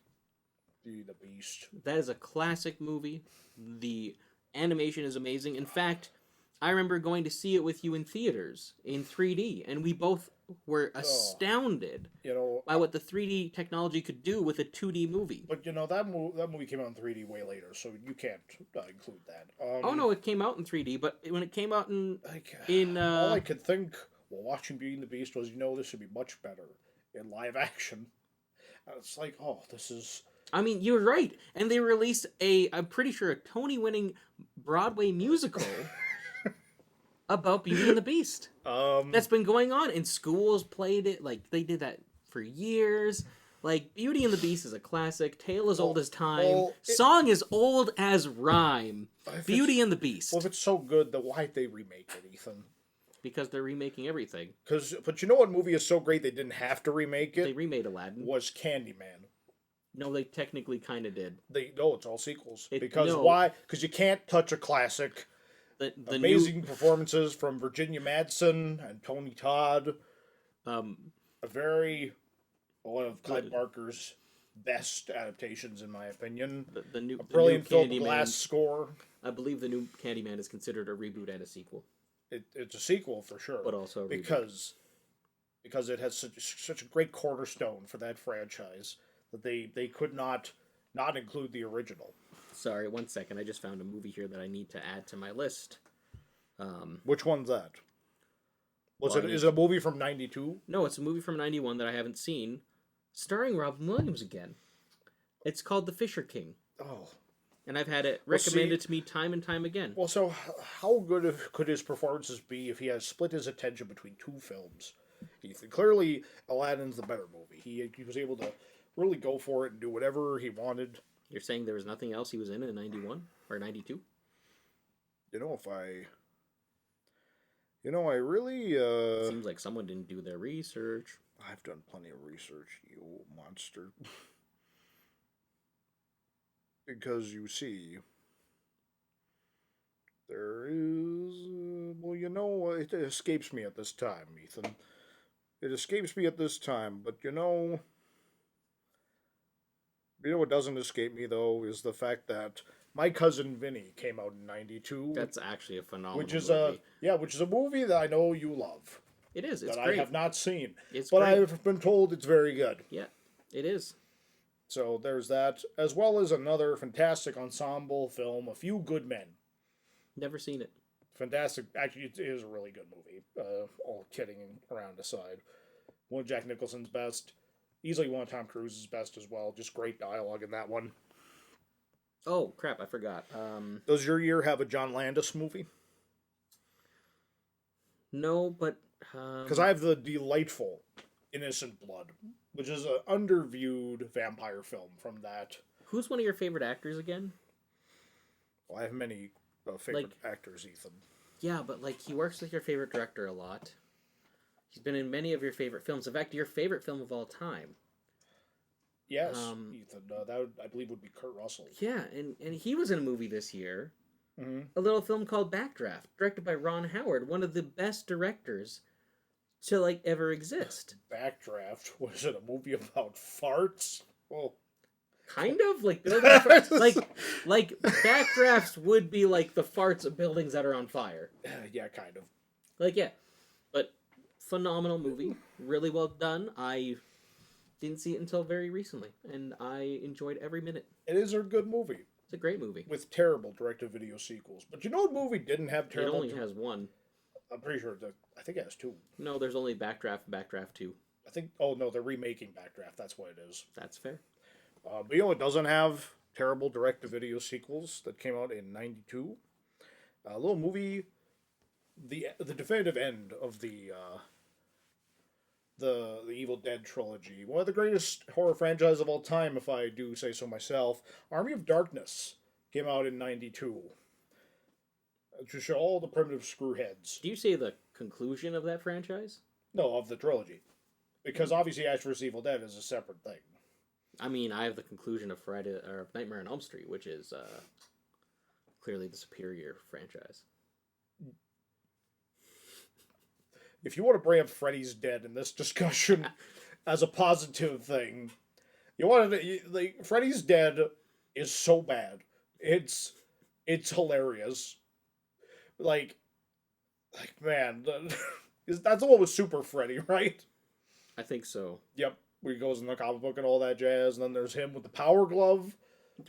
the Beast. That is a classic movie. The animation is amazing. In fact, I remember going to see it with you in theaters in 3D, and we both were astounded You know, by what the 3D technology could do with a 2D movie. but you know that movie came out in 3D way later, so you can't include that. Oh no, it came out in 3D, but when it came out in all I could think while watching Beauty and the Beast was, this would be much better in live action. And it's like, oh, this is. I mean, you're right. And they released I'm pretty sure, a Tony-winning Broadway musical about Beauty and the Beast. That's been going on, and schools played it. Like, they did that for years. Like, Beauty and the Beast is a classic. Tale as old as time. Song as old as rhyme. Beauty and the Beast. Well, if it's so good, then why'd they remake it, Ethan? Because they're remaking everything. But you know what movie is so great they didn't have to remake it? They remade Aladdin. Was Candyman. No, they technically kind of did. It's all sequels. No. Why? Because you can't touch a classic. The Amazing performances from Virginia Madsen and Tony Todd. one of Clive Barker's best adaptations, in my opinion. The new A brilliant the new Philip Glass score. I believe the new Candyman is considered a reboot and a sequel. It's a sequel for sure, But also a reboot. because it has such a great cornerstone for that franchise that they could not include the original. Sorry, 1 second. I just found a movie here that I need to add to my list. Which one's that? Is it a movie from '92? No, it's a movie from '91 that I haven't seen, starring Robin Williams again. It's called The Fisher King. Oh. And I've had it recommended to me time and time again. Well, so how good could his performances be if he has split his attention between two films? Clearly, Aladdin's the better movie. He was able to really go for it and do whatever he wanted. You're saying there was nothing else he was in '91 or '92? I really... Seems like someone didn't do their research. I've done plenty of research, you monster. Because you see, there is... it escapes me at this time, Ethan. It escapes me at this time, but what doesn't escape me, though, is the fact that My Cousin Vinny came out in '92. That's actually a phenomenal movie. Which is a movie that I know you love. It is. It's that great. I have not seen. It's but great. I've been told it's very good. Yeah, it is. So there's that, as well as another fantastic ensemble film, A Few Good Men. Never seen it. Fantastic. Actually, it is a really good movie. All kidding around aside. One of Jack Nicholson's best. Easily one of Tom Cruise's best as well. Just great dialogue in that one. Oh, crap, I forgot. Does your year have a John Landis movie? No, but... Because I have the delightful Innocent Blood, which is an underviewed vampire film from that. Who's one of your favorite actors again? Well, I have many favorite actors, Ethan. Yeah, but he works with your favorite director a lot. He's been in many of your favorite films. In fact, your favorite film of all time. Yes, Ethan. That I believe would be Kurt Russell. Yeah, and he was in a movie this year. Mm-hmm. A little film called Backdraft, directed by Ron Howard, one of the best directors to ever exist. Backdraft? Was it a movie about farts? Well, kind of backdrafts would be like the farts of buildings that are on fire. Yeah, kind of. But phenomenal movie, really well done. I didn't see it until very recently, and I enjoyed every minute. It is a good movie. It's a great movie with terrible direct-to-video sequels. But what movie didn't have terrible? It only has one. I'm pretty sure. I think it has two. No, there's only Backdraft and Backdraft 2. I think. Oh no, they're remaking Backdraft. That's what it is. That's fair. But it doesn't have terrible direct-to-video sequels that came out in '92. A little movie, the definitive end of the Evil Dead trilogy, one of the greatest horror franchises of all time, if I do say so myself. Army of Darkness came out in '92. To show all the primitive screwheads. Do you say the conclusion of that franchise? No, of the trilogy. Because obviously Ash vs. Evil Dead is a separate thing. I mean, I have the conclusion of Nightmare on Elm Street, which is clearly the superior franchise. If you want to bring up Freddy's Dead in this discussion as a positive thing, Freddy's Dead is so bad. It's hilarious. Man, that's the one with Super Freddy, right? I think so. Yep, where he goes in the comic book and all that jazz, and then there's him with the power glove.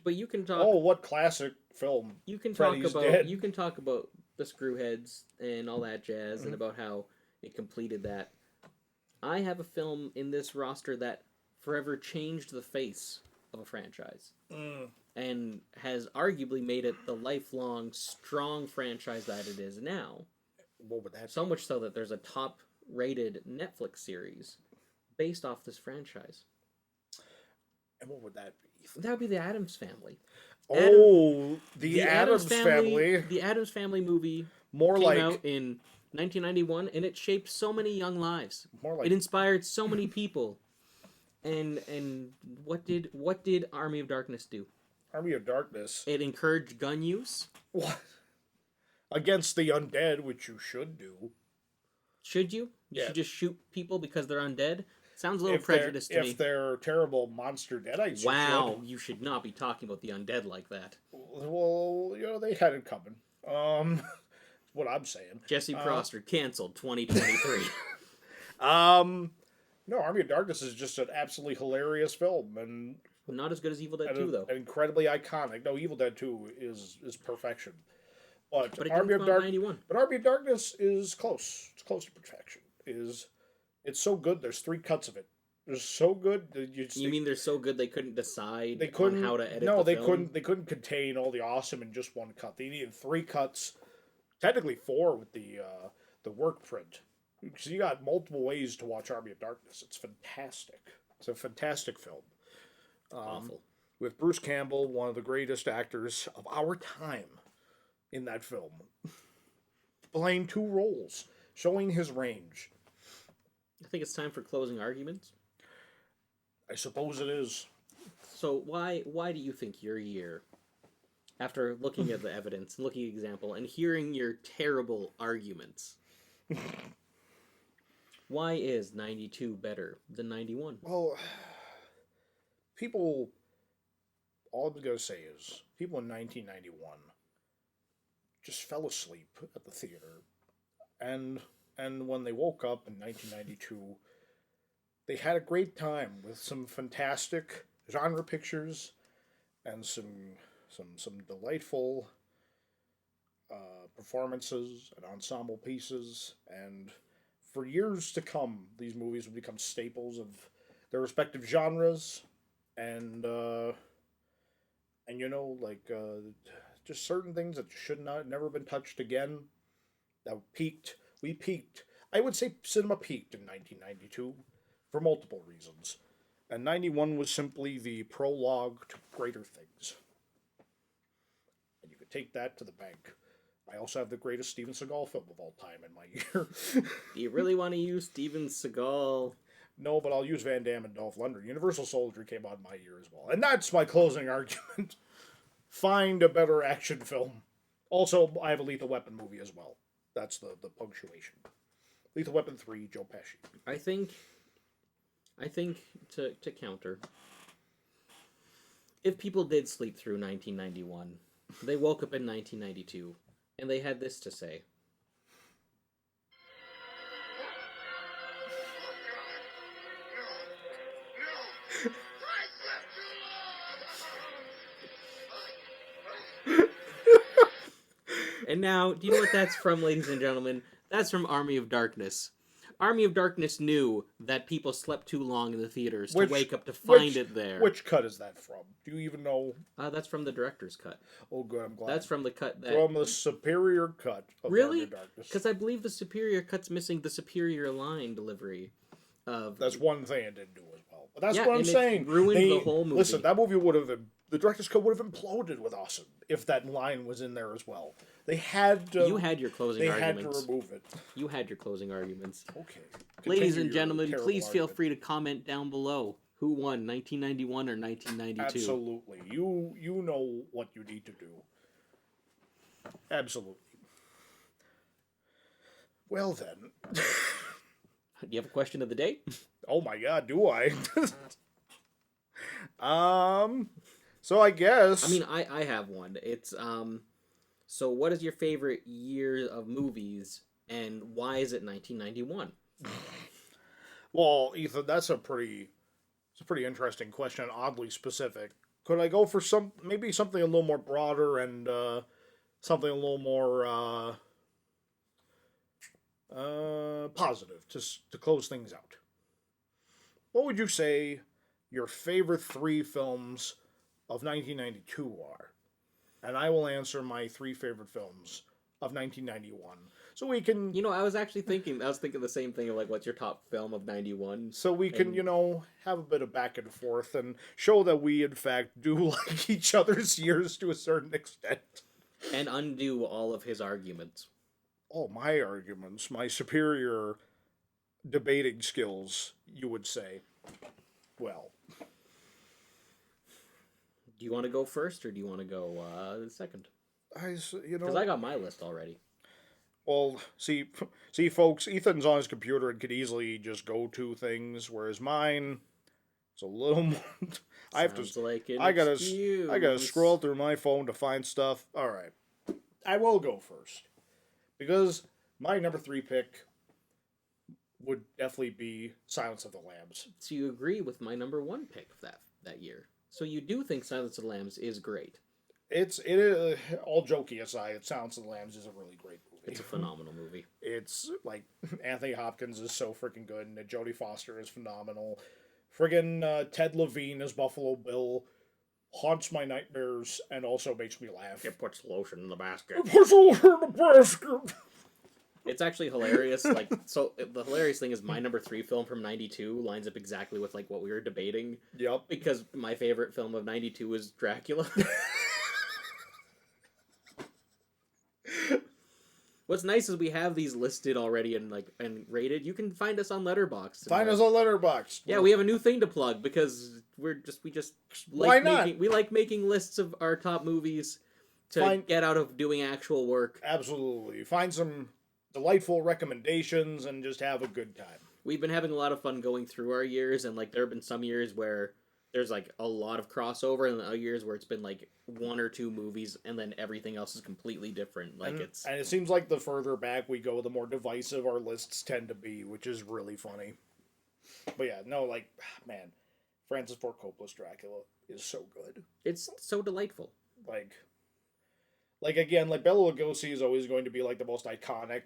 But you can talk. Oh, what classic film! You can Freddy's Dead. You can talk about the screwheads and all that jazz, and about how it completed that. I have a film in this roster that forever changed the face of a franchise. And has arguably made it the lifelong, strong franchise that it is now. What would that be? So much so that there's a top-rated Netflix series based off this franchise. And what would that be? That would be The Addams Family. The Addams Family. The Addams Family movie came out in 1991, and it shaped so many young lives. It inspired so many people. And what did Army of Darkness do? Army of Darkness. It encouraged gun use. What? Against the undead, which you should do. Should you? You Yeah. should just shoot people because they're undead? Sounds a little prejudiced to me. If they're terrible monster deadites, wow, you should not be talking about the undead like that. Well, they had it coming. What I'm saying. Jesse Proster canceled 2023. No, Army of Darkness is just an absolutely hilarious film, and not as good as Evil Dead 2, though. Incredibly iconic. No, Evil Dead 2 is perfection. But it Army of Darkness, 91. But Army of Darkness is close. It's close to perfection. It's so good. There's 3 cuts of it. They're so good. You mean they're so good they couldn't decide on how to edit No, the they film? They couldn't contain all the awesome in just one cut. They needed 3 cuts, technically 4 with the work print. Because you got multiple ways to watch Army of Darkness. It's fantastic. It's a fantastic film. Awful. With Bruce Campbell, one of the greatest actors of our time in that film. Playing 2 roles, showing his range. I think it's time for closing arguments. I suppose it is. So why do you think your year, after looking at the evidence, looking at the example, and hearing your terrible arguments, why is 92 better than 91? Well, all I'm going to say is, people in 1991 just fell asleep at the theater. And when they woke up in 1992, they had a great time with some fantastic genre pictures and some delightful performances and ensemble pieces. And for years to come, these movies would become staples of their respective genres. And just certain things that never been touched again. We peaked. I would say cinema peaked in 1992 for multiple reasons. And 91 was simply the prologue to greater things. And you could take that to the bank. I also have the greatest Steven Seagal film of all time in my year. Do you really want to use Steven Seagal? No, but I'll use Van Damme and Dolph Lundgren. Universal Soldier came out in my year as well. And that's my closing argument. Find a better action film. Also, I have a Lethal Weapon movie as well. That's the punctuation. Lethal Weapon 3, Joe Pesci. I think to counter, if people did sleep through 1991, they woke up in 1992, and they had this to say. And now, do you know what that's from, ladies and gentlemen? That's from Army of Darkness. Army of Darkness knew that people slept too long in the theaters to wake up to find it there. Which cut is that from? Do you even know? That's from the director's cut. Oh, good, I'm glad. That's from the cut that... From the superior cut of Army of Darkness. Because I believe the superior cut's missing the superior line delivery. That's one thing it didn't do as well. But that's what I'm saying. Ruined the whole movie. Listen, that movie would have... The director's cut would have imploded with Awesome if that line was in there as well. They had to... You had your closing arguments. They had to remove it. You had your closing arguments. Okay. Ladies and gentlemen, please feel free to comment down below. Who won, 1991 or 1992? Absolutely. You know what you need to do. Absolutely. Well then. Do you have a question of the day? Oh my god, do I? So I guess... I mean, I have one. It's, so what is your favorite year of movies, and why is it 1991? Well, Ethan, that's a pretty interesting question, oddly specific. Could I go for maybe something a little more broader and something a little more positive to close things out? What would you say your favorite 3 films of 1992 are? And I will answer my 3 favorite films of 1991. So we can... You know, I was thinking the same thing of, like, what's your top film of 91? So we can, have a bit of back and forth and show that we, in fact, do like each other's years to a certain extent. And undo all of his arguments. Oh, my arguments. My superior debating skills, you would say. Well... Do you want to go first, or do you want to go second? Because I got my list already. Well, see, folks, Ethan's on his computer and could easily just go to things, whereas mine is a little more. I have to. Sounds like an I gotta. I gotta excuse. scroll through my phone to find stuff. All right, I will go first because my number 3 pick would definitely be Silence of the Lambs. So you agree with my number 1 pick of that year. So you do think Silence of the Lambs is great. All joking aside, Silence of the Lambs is a really great movie. It's a phenomenal movie. It's like Anthony Hopkins is so freaking good, and Jodie Foster is phenomenal. Friggin' Ted Levine as Buffalo Bill haunts my nightmares and also makes me laugh. It puts lotion in the basket. It puts lotion in the basket. It's actually hilarious. Like, so the hilarious thing is my number 3 film from '92 lines up exactly with like what we were debating. Yep. Because my favorite film of '92 is Dracula. What's nice is we have these listed already and rated. You can find us on Letterboxd. Find us on Letterboxd. Yeah, we have a new thing to plug because we just Why like not? we like making lists of our top movies to get out of doing actual work. Absolutely. Find some delightful recommendations and just have a good time. We've been having a lot of fun going through our years, and like there have been some years where there's like a lot of crossover, and other years where it's been like 1 or 2 movies, and then everything else is completely different. Like and it seems like the further back we go, the more divisive our lists tend to be, which is really funny. But yeah, no, like, man, Francis Ford Coppola's Dracula is so good. It's so delightful. Like again, like Bela Lugosi is always going to be like the most iconic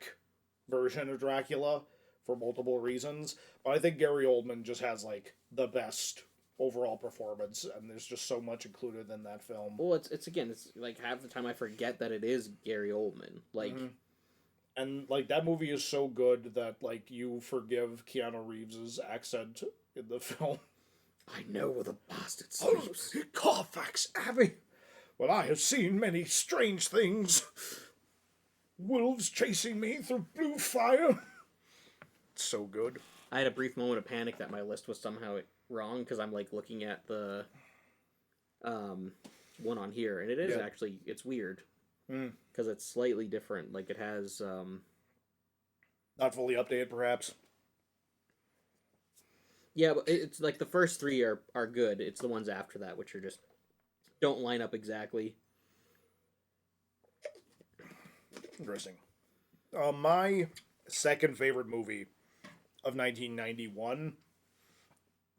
version of Dracula for multiple reasons. But I think Gary Oldman just has like the best overall performance, and there's just so much included in that film. Well, it's like half the time I forget that it is Gary Oldman. Like, and like that movie is so good that like you forgive Keanu Reeves's accent in the film. I know where the bastard sleeps. Carfax Abbey. Well, I have seen many strange things. Wolves chasing me through blue fire. It's so good. I had a brief moment of panic that my list was somehow wrong because I'm like looking at the one on here, and it is actually, it's weird because it's slightly different. Like it has not fully updated, perhaps. Yeah, but it's like the first 3 are good. It's the ones after that which are just don't line up exactly. Interesting. My second favorite movie of 1991,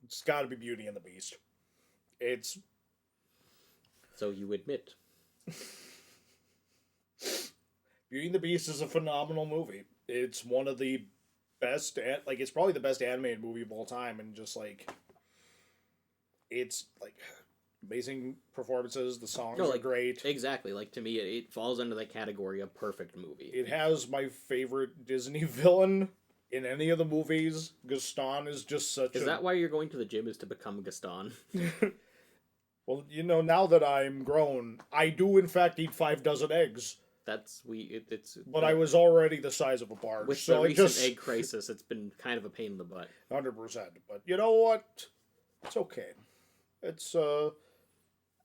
it's got to be Beauty and the Beast. It's... So you admit. Beauty and the Beast is a phenomenal movie. It's one of the best, like, it's probably the best animated movie of all time, and just, like, it's, like, amazing performances, the songs are great. Exactly, like, to me, it falls under that category of perfect movie. It has my favorite Disney villain in any of the movies. Gaston is just such Is that why you're going to the gym, is to become Gaston? Well, you know, now that I'm grown, I do in fact eat 5 dozen eggs. But I was already the size of a barge. With so the recent egg crisis, it's been kind of a pain in the butt. 100%. But you know what? It's okay. It's,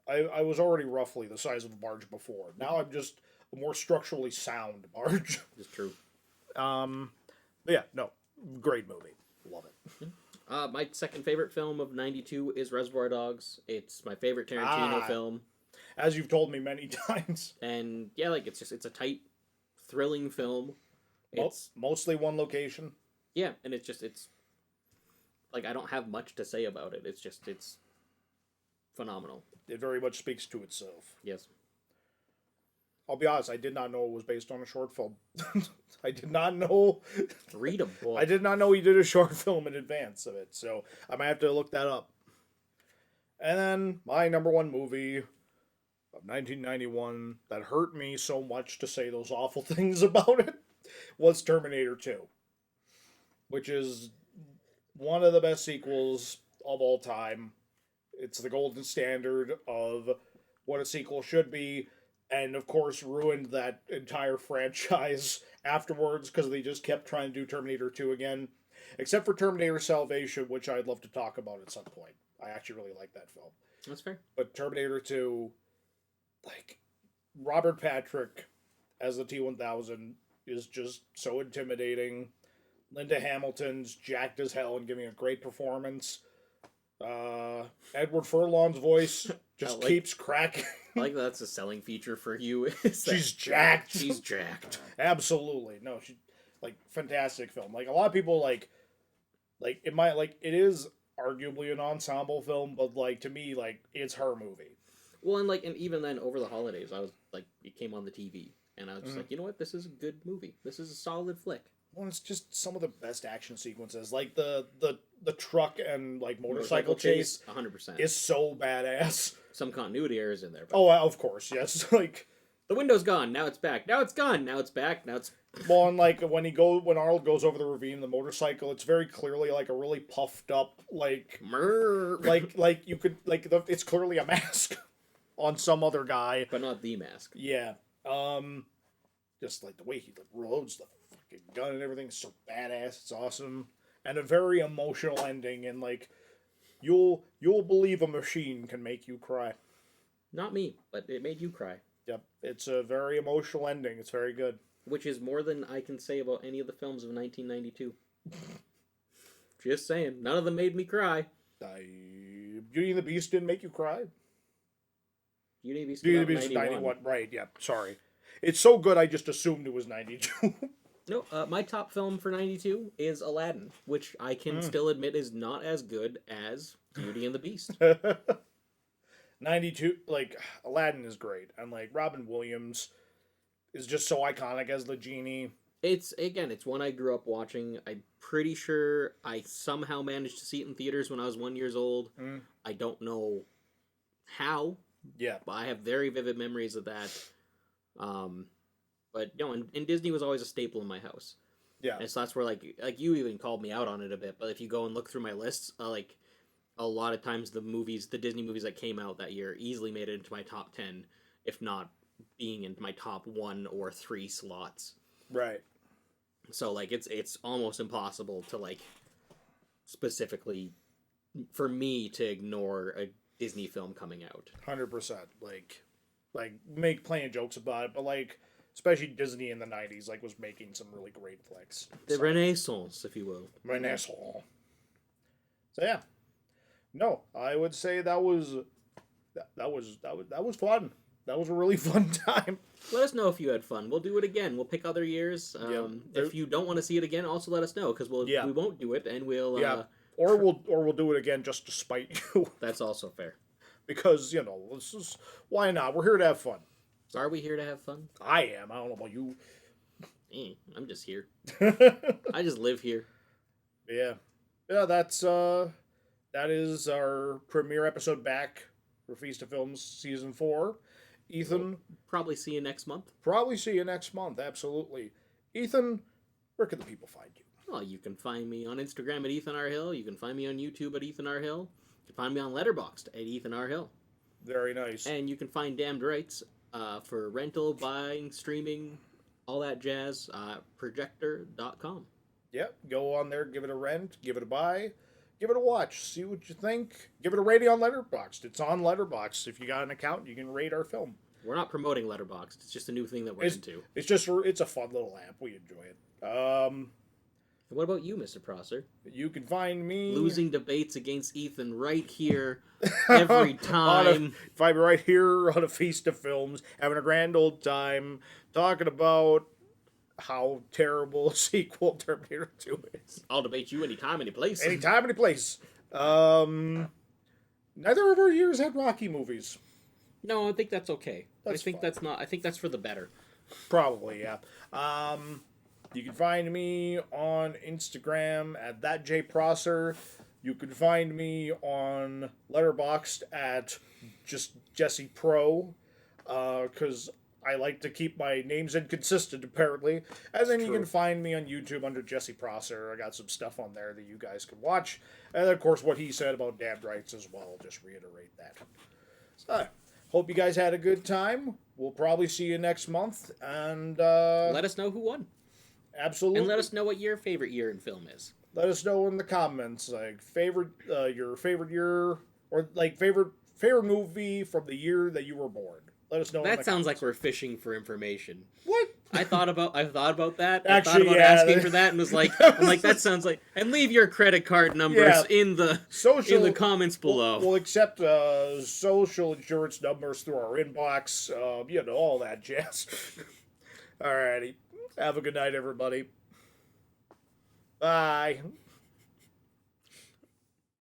I was already roughly the size of a barge before. Now I'm just a more structurally sound barge. It's true. But yeah, no. Great movie. Love it. My second favorite film of '92 is Reservoir Dogs. It's my favorite Tarantino film. As you've told me many times. And yeah, like it's a tight, thrilling film. It's mostly one location. Yeah, and it's like I don't have much to say about it. It's phenomenal. It very much speaks to itself. Yes. I'll be honest, I did not know it was based on a short film. I did not know. Read a book. I did not know he did a short film in advance of it, so I might have to look that up. And then my number 1 movie of 1991 that hurt me so much to say those awful things about it was Terminator 2, which is one of the best sequels of all time. It's the golden standard of what a sequel should be. And, of course, ruined that entire franchise afterwards because they just kept trying to do Terminator 2 again. Except for Terminator Salvation, which I'd love to talk about at some point. I actually really like that film. That's fair. But Terminator 2, like, Robert Patrick as the T-1000 is just so intimidating. Linda Hamilton's jacked as hell and giving a great performance. Edward Furlong's voice just keeps cracking. I like that's a selling feature for you. She's jacked. She's jacked. Absolutely. No, she fantastic film. Like a lot of people it is arguably an ensemble film, but to me, it's her movie. Well, and even then over the holidays, I was it came on the TV, and I was just you know what, this is a good movie. This is a solid flick. Well, it's just some of the best action sequences, like the truck and motorcycle chase. 100% is so badass. Some continuity errors in there. But... Oh, of course, yes. The window's gone. Now it's back. Now it's gone. Now it's back. Now it's. Well, and when Arnold goes over the ravine, the motorcycle, it's very clearly a really puffed up you could it's clearly a mask on some other guy, but not the mask. Yeah. Just the way he reloads the fucking gun and everything is so badass. It's awesome, and a very emotional ending. And you'll believe a machine can make you cry. Not me, but it made you cry. Yep, it's a very emotional ending. It's very good. Which is more than I can say about any of the films of 1992. Just saying, none of them made me cry. Beauty and the Beast didn't make you cry. Beauty and the Beast, Beauty and the Beast is 91. Right, yeah, sorry. It's so good I just assumed it was 92. No, my top film for 92 is Aladdin, which I can still admit is not as good as Beauty and the Beast. 92, Aladdin is great. And, Robin Williams is just so iconic as the genie. It's one I grew up watching. I'm pretty sure I somehow managed to see it in theaters when I was 1 year old. I don't know how. Yeah. But I have very vivid memories of that. But, and Disney was always a staple in my house. Yeah. And so that's where, you even called me out on it a bit. But if you go and look through my lists, a lot of times the Disney movies that came out that year easily made it into my top 10, if not being into my top 1 or 3 slots. Right. So it's almost impossible to specifically for me to ignore a Disney film coming out. 100%. Make plenty jokes about it, but especially Disney in the 90s was making some really great flicks. The Renaissance, if you will. Renaissance. So yeah. No, I would say that was fun. That was a really fun time. Let us know if you had fun. We'll do it again. We'll pick other years. If you don't want to see it again, also let us know because we won't do it, and we'll or we'll do it again just to spite you. That's also fair. Because why not? We're here to have fun. Are we here to have fun? I am. I don't know about you. I'm just here. I just live here. Yeah. That's that is our premiere episode back for Feast of Films Season 4. Ethan. We'll probably see you next month. Absolutely. Ethan, where can the people find you? Well, you can find me on Instagram at Ethan R. Hill. You can find me on YouTube at Ethan R. Hill. You can find me on Letterboxd at Ethan R. Hill. Very nice. And you can find Damned Rights for rental, buying, streaming, all that jazz, projector.com. Yep, go on there, give it a rent, give it a buy, give it a watch, see what you think. Give it a rating on Letterboxd. It's on Letterboxd. If you got an account, you can rate our film. We're not promoting Letterboxd. It's just a new thing that we're into. It's a fun little app. We enjoy it. And what about you, Mr. Prosser? You can find me losing debates against Ethan right here every time. Find me right here on a Feast of Films, having a grand old time, talking about how terrible a sequel Terminator 2 is. I'll debate you anytime, any place. Anytime, any place. Neither of our years had Rocky movies. No, I think that's okay. I think that's for the better. Probably, yeah. You can find me on Instagram at thatjprosser. You can find me on Letterboxd at just Jesse Pro, because I like to keep my names inconsistent, apparently. And then you can find me on YouTube under Jesse Prosser. I got some stuff on there that you guys can watch. And, of course, what he said about Damned Rights as well. I'll just reiterate that. So, hope you guys had a good time. We'll probably see you next month. And let us know who won. Absolutely. And let us know what your favorite year in film is. Let us know in the comments, your favorite year, or favorite movie from the year that you were born. Let us know. That sounds like we're fishing for information. What? I thought about that. Actually, I thought about yeah, asking for that and was like, I'm like, that sounds like. And leave your credit card numbers in the comments below. We'll accept social insurance numbers through our inbox. All that jazz. Alrighty. Have a good night, everybody. Bye.